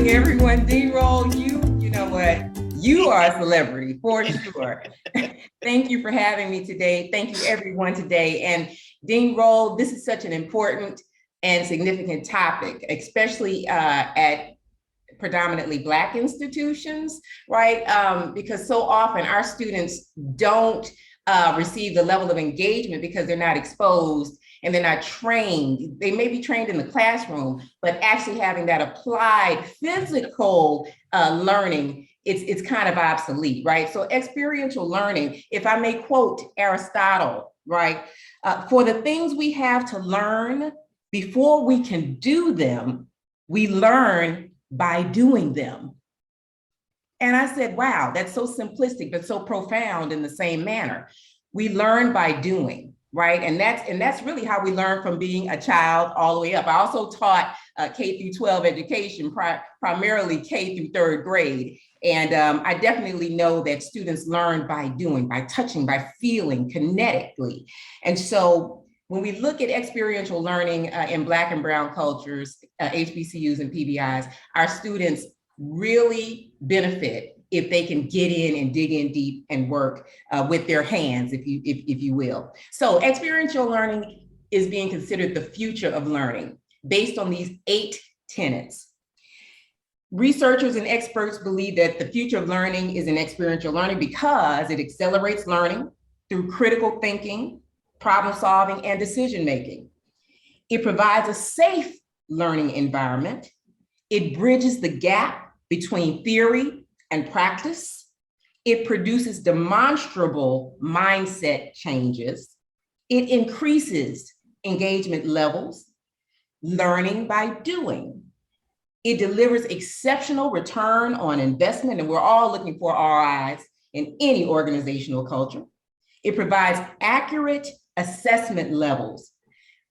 morning, everyone. D-Roll, you know what? You are a celebrity for sure. Thank you for having me today. Thank you, everyone, today. And Dean Roll, this is such an important and significant topic, especially at predominantly Black institutions, right? Because so often our students don't receive the level of engagement because they're not exposed and they're not trained. They may be trained in the classroom, but actually having that applied physical learning, it's kind of obsolete, right? So experiential learning, if I may quote Aristotle, right? For the things we have to learn before we can do them, we learn by doing them. And I said, wow, that's so simplistic, but so profound in the same manner. We learn by doing, right? And that's really how we learn from being a child all the way up. I also taught K through 12 education, primarily K through third grade. And I definitely know that students learn by doing, by touching, by feeling kinetically. And so when we look at experiential learning in Black and Brown cultures, HBCUs and PBIs, our students really benefit if they can get in and dig in deep and work with their hands, if you will. So experiential learning is being considered the future of learning based on these 8 tenets. Researchers and experts believe that the future of learning is in experiential learning because it accelerates learning through critical thinking, problem solving, and decision making. It provides a safe learning environment. It bridges the gap between theory and practice. It produces demonstrable mindset changes. It increases engagement levels, learning by doing. It delivers exceptional return on investment, and we're all looking for ROIs in any organizational culture. It provides accurate assessment levels.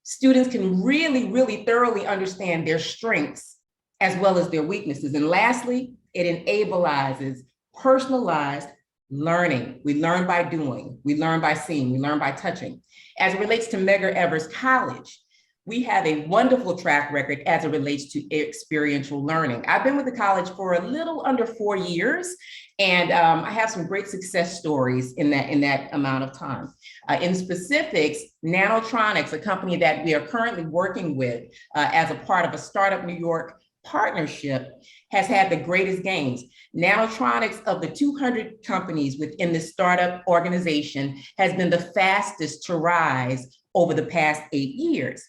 Students can really, really thoroughly understand their strengths as well as their weaknesses. And lastly, it enables personalized learning. We learn by doing, we learn by seeing, we learn by touching. As it relates to Medgar College, we have a wonderful track record as it relates to experiential learning. I've been with the college for a little under 4 years, and I have some great success stories in that amount of time. In specifics, Nanotronics, a company that we are currently working with as a part of a Startup New York partnership, has had the greatest gains. Nanotronics, of the 200 companies within the startup organization, has been the fastest to rise over the past 8 years.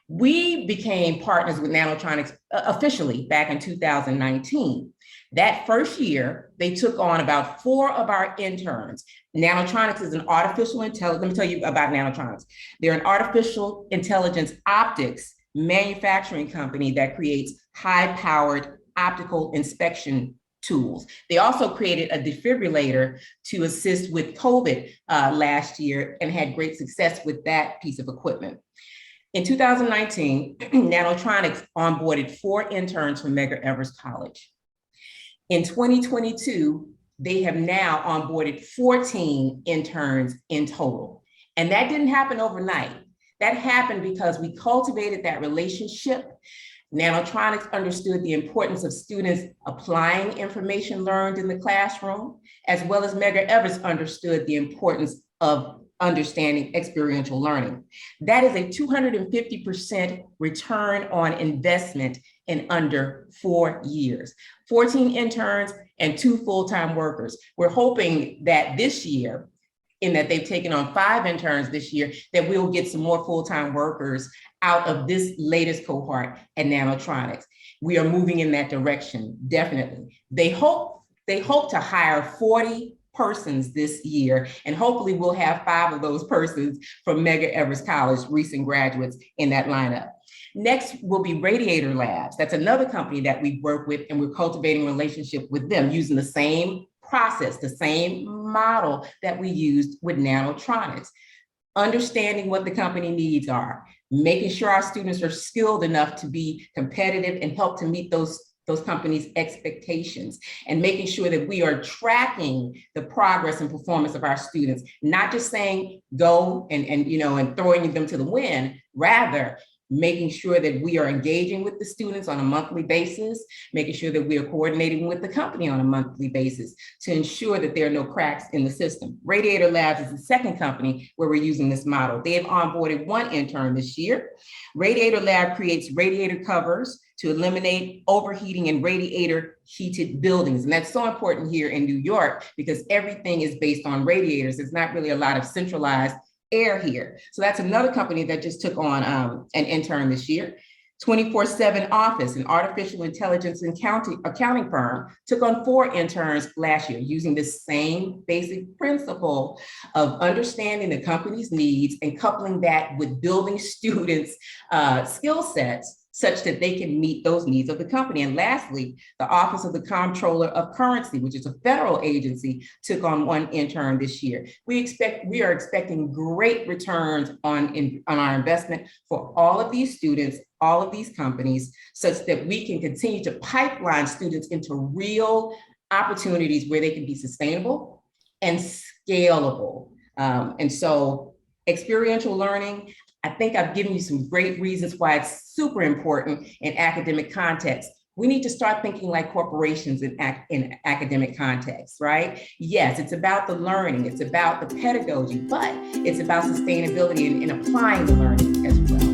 We became partners with Nanotronics officially back in 2019. That first year, they took on about 4 of our interns. Nanotronics is an artificial intelligence. Let me tell you about Nanotronics. They're an artificial intelligence optics manufacturing company that creates high-powered optical inspection tools. They also created a defibrillator to assist with COVID last year and had great success with that piece of equipment. In 2019, Nanotronics onboarded 4 interns from Medgar College. In 2022, they have now onboarded 14 interns in total. And that didn't happen overnight. That happened because we cultivated that relationship. Nanotronics understood the importance of students applying information learned in the classroom, as well as Medgar understood the importance of understanding experiential learning. That is a 250% return on investment in under 4 years. 14 interns and 2 full-time workers. We're hoping that this year, in that they've taken on 5 interns this year, that we'll get some more full-time workers out of this latest cohort at Nanotronics. We are moving in that direction, definitely. They hope to hire 40 persons this year, and hopefully we'll have 5 of those persons from Medgar College, recent graduates, in that lineup. Next will be Radiator Labs. That's another company that we work with, and we're cultivating a relationship with them using the same process, the same model that we used with Nanotronics. Understanding what the company needs are, making sure our students are skilled enough to be competitive and help to meet those companies' expectations, and making sure that we are tracking the progress and performance of our students, not just saying go and throwing them to the wind. Rather, making sure that we are engaging with the students on a monthly basis, making sure that we are coordinating with the company on a monthly basis to ensure that there are no cracks in the system. Radiator Labs is the second company where we're using this model. They have onboarded one intern this year. Radiator Lab creates radiator covers to eliminate overheating in radiator heated buildings. And that's so important here in New York because everything is based on radiators. There's not really a lot of centralized air here. So that's another company that just took on an intern this year. 24/7 Office, an artificial intelligence and accounting firm, took on 4 interns last year using this same basic principle of understanding the company's needs and coupling that with building students' skill sets such that they can meet those needs of the company. And lastly, the Office of the Comptroller of Currency, which is a federal agency, took on 1 intern this year. We are expecting great returns on our investment for all of these students, all of these companies, such that we can continue to pipeline students into real opportunities where they can be sustainable and scalable. And so experiential learning, I think I've given you some great reasons why it's super important in academic context. We need to start thinking like corporations in academic context, right? Yes, it's about the learning, it's about the pedagogy, but it's about sustainability and applying the learning as well.